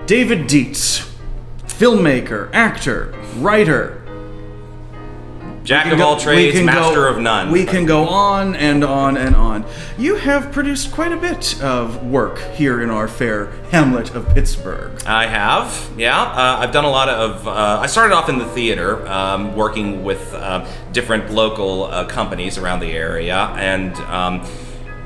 David Dietz, filmmaker, actor, writer. Jack of all trades, master of none. We can go on and on and on. You have produced quite a bit of work here in our fair hamlet of Pittsburgh. I have, yeah. I've done a lot of... I started off in the theater, working with different local companies around the area, and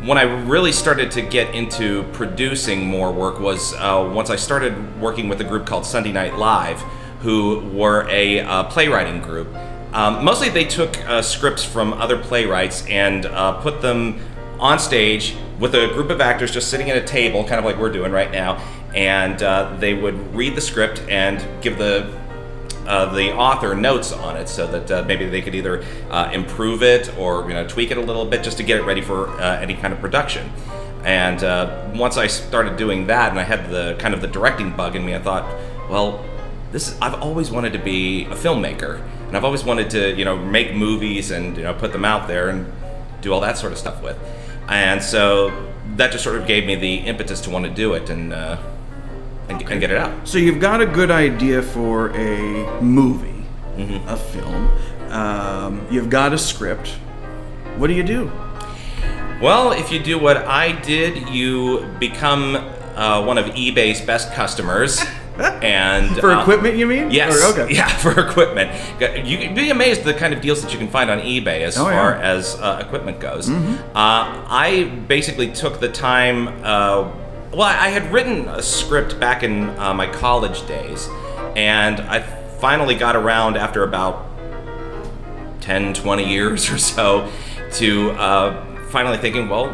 when I really started to get into producing more work was once I started working with a group called Sunday Night Live, who were a playwriting group. Mostly they took scripts from other playwrights and put them on stage with a group of actors just sitting at a table, kind of like we're doing right now, and they would read the script and give the author notes on it so that maybe they could either improve it or tweak it a little bit just to get it ready for any kind of production. And once I started doing that and I had the kind of the directing bug in me, I thought, well, I've always wanted to be a filmmaker. And I've always wanted to, make movies and, put them out there and do all that sort of stuff with. And so that just sort of gave me the impetus to want to do it and get it out. So you've got a good idea for a movie, a film. You've got a script. What do you do? Well, if you do what I did, you become one of eBay's best customers. And for equipment, you mean? Yes. Okay. Yeah, for equipment. You'd be amazed the kind of deals that you can find on eBay as far as equipment goes. I basically took the time. I had written a script back in my college days, and I finally got around after about 10, 20 years or so to finally thinking, well,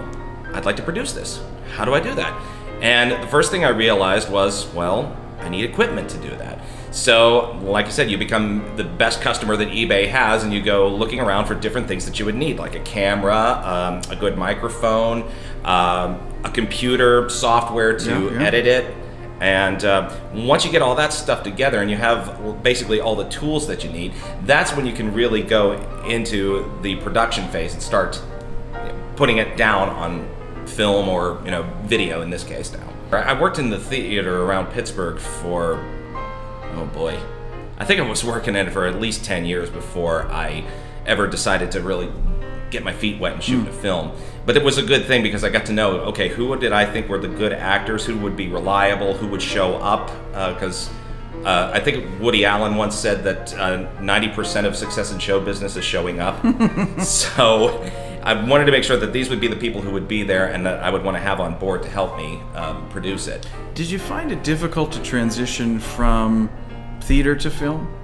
I'd like to produce this. How do I do that? And the first thing I realized was, well, I need equipment to do that. So, like I said, you become the best customer that eBay has, and you go looking around for different things that you would need, like a camera, a good microphone, a computer software to edit it. And once you get all that stuff together and you have basically all the tools that you need, that's when you can really go into the production phase and start putting it down on film or video in this case now. I worked in the theater around Pittsburgh for, I think I was working in it for at least 10 years before I ever decided to really get my feet wet and shoot a film. But it was a good thing because I got to know, okay, who did I think were the good actors, who would be reliable, who would show up, because I think Woody Allen once said that 90% of success in show business is showing up. So I wanted to make sure that these would be the people who would be there and that I would want to have on board to help me produce it. Did you find it difficult to transition from theater to film?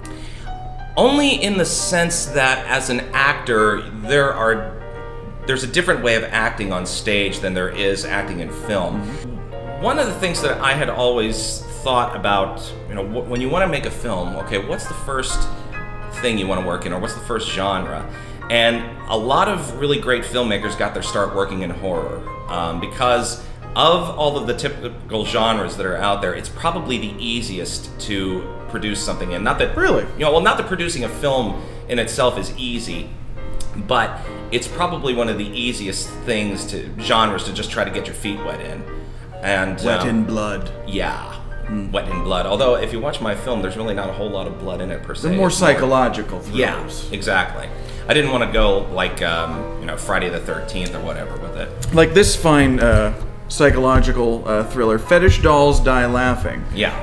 Only in the sense that as an actor, there's a different way of acting on stage than there is acting in film. One of the things that I had always thought about, when you want to make a film, okay, what's the first thing you want to work in, or what's the first genre? And a lot of really great filmmakers got their start working in horror because of all of the typical genres that are out there. It's probably the easiest to produce something in. Not that really, not that producing a film in itself is easy, but it's probably one of the easiest genres to just try to get your feet wet in. And wet in blood. Yeah. Wet in blood. Although, if you watch my film, there's really not a whole lot of blood in it per se. They're more psychological thrillers. Yeah, exactly. I didn't want to go like, Friday the 13th or whatever with it. Like this fine psychological thriller, Fetish Dolls Die Laughing. Yeah.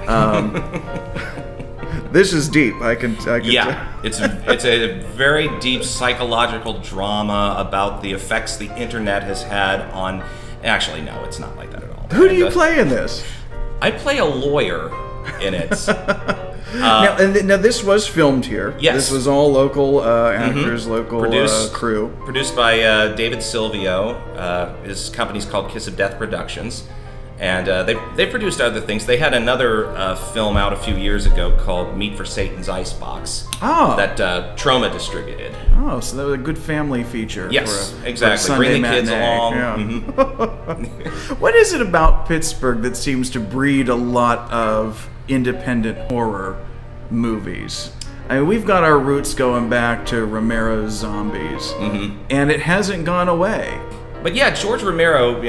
This is deep. I can yeah, it's a very deep psychological drama about the effects the internet has had on... Actually, no, it's not like that at all. Who do you play in this? I play a lawyer in it. Now this was filmed here. Yes. This was all local actors, local crew. Produced by David Silvio. His company's called Kiss of Death Productions. And they produced other things. They had another film out a few years ago called Meat for Satan's Icebox. Oh. That Troma distributed. Oh, so that was a good family feature. Yes, for exactly. Bring the kids along. Yeah. What is it about Pittsburgh that seems to breed a lot of independent horror movies? I mean, we've got our roots going back to Romero's Zombies, and it hasn't gone away. But yeah, George Romero,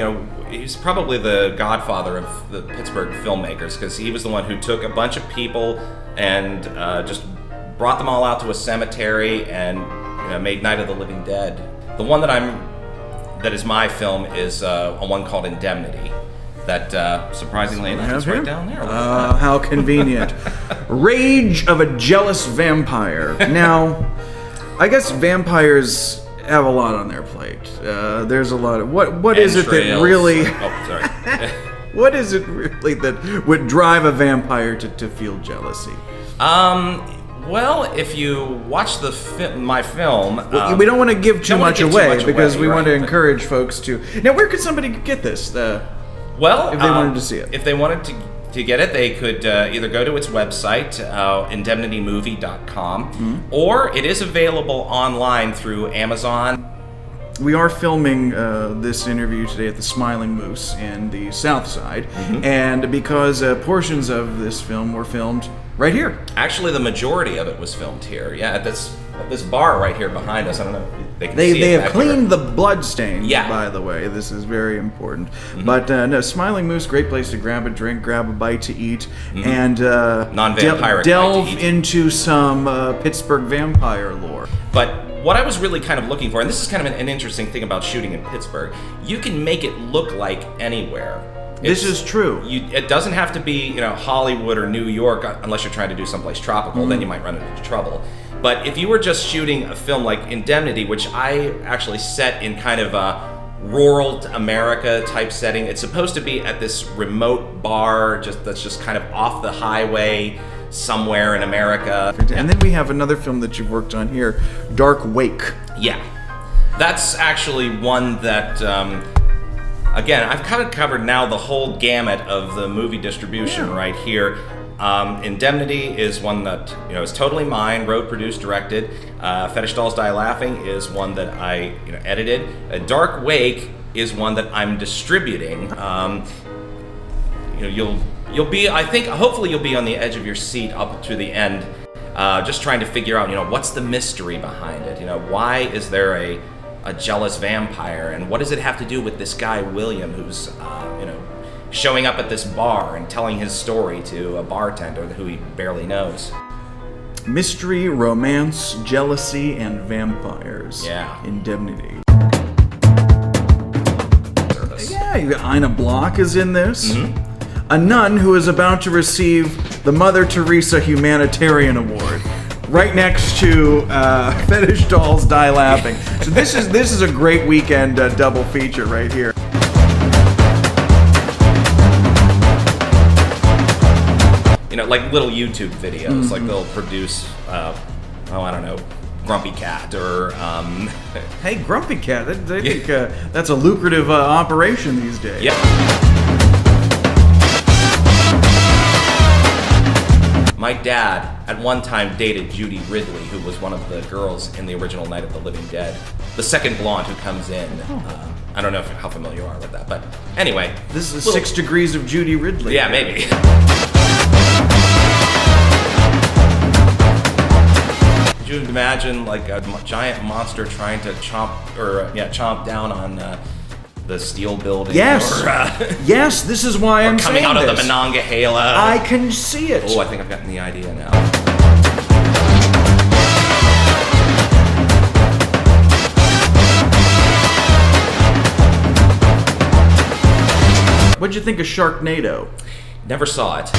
he's probably the godfather of the Pittsburgh filmmakers, because he was the one who took a bunch of people and just brought them all out to a cemetery and made Night of the Living Dead. The one that is my film is a one called Indemnity. That surprisingly enough is right down there. How convenient. Rage of a Jealous Vampire. Now, I guess vampires have a lot on their plate. There's a lot of what is it that really? Oh, sorry. What is it really that would drive a vampire to feel jealousy? Well, if you watch my film, we don't want to give too much away because we want to right, encourage folks to. Now, where could somebody get this? Well, if they wanted to see it. If they wanted to get it, they could either go to its website, indemnitymovie.com, or it is available online through Amazon. We are filming this interview today at the Smiling Moose in the South Side, and because portions of this film were filmed right here. Actually, the majority of it was filmed here. Yeah, at this bar right here behind us. I don't know if they can see it. They have back cleaned here. the blood stains, Yeah. by the way. This is very important. But no, Smiling Moose, great place to grab a drink, grab a bite to eat, and non-vampiric delve bite to eat. into some Pittsburgh vampire lore. But what I was really kind of looking for, and this is kind of an interesting thing about shooting in Pittsburgh, you can make it look like anywhere. This is true. It doesn't have to be, Hollywood or New York, unless you're trying to do someplace tropical. Then you might run into trouble. But if you were just shooting a film like Indemnity, which I actually set in kind of a rural America type setting, it's supposed to be at this remote bar, that's just kind of off the highway somewhere in America. And then we have another film that you've worked on here, Dark Wake. Yeah, that's actually one that. Again, I've kind of covered now the whole gamut of the movie distribution right here. Indemnity is one that is totally mine, wrote, produced, directed. Fetish Dolls Die Laughing is one that I edited. Dark Wake is one that I'm distributing. You'll be, I think, hopefully you'll be on the edge of your seat up to the end, just trying to figure out what's the mystery behind it. Why is there a jealous vampire, and what does it have to do with this guy William, who's showing up at this bar and telling his story to a bartender who he barely knows? Mystery, romance, jealousy, and vampires. Yeah. Indemnity. Yeah, Ina Block is in this. A nun who is about to receive the Mother Teresa Humanitarian Award. Right next to Fetish Dolls Die Laughing. So this is a great weekend double feature right here. Like little YouTube videos, like they'll produce, I don't know, Grumpy Cat or. Hey, Grumpy Cat, I think that's a lucrative operation these days. Yeah. My dad at one time dated Judy Ridley, who was one of the girls in the original Night of the Living Dead. The second blonde who comes in. I don't know how familiar you are with that, but anyway. This is 6 Degrees of Judy Ridley. Yeah, maybe. Could you imagine like a giant monster trying to chomp down on the steel building? Yes. Yes, this is why I'm saying this. Coming out of the Monongahela. I can see it. Oh, I think I've gotten the idea now. What'd you think of Sharknado? Never saw it.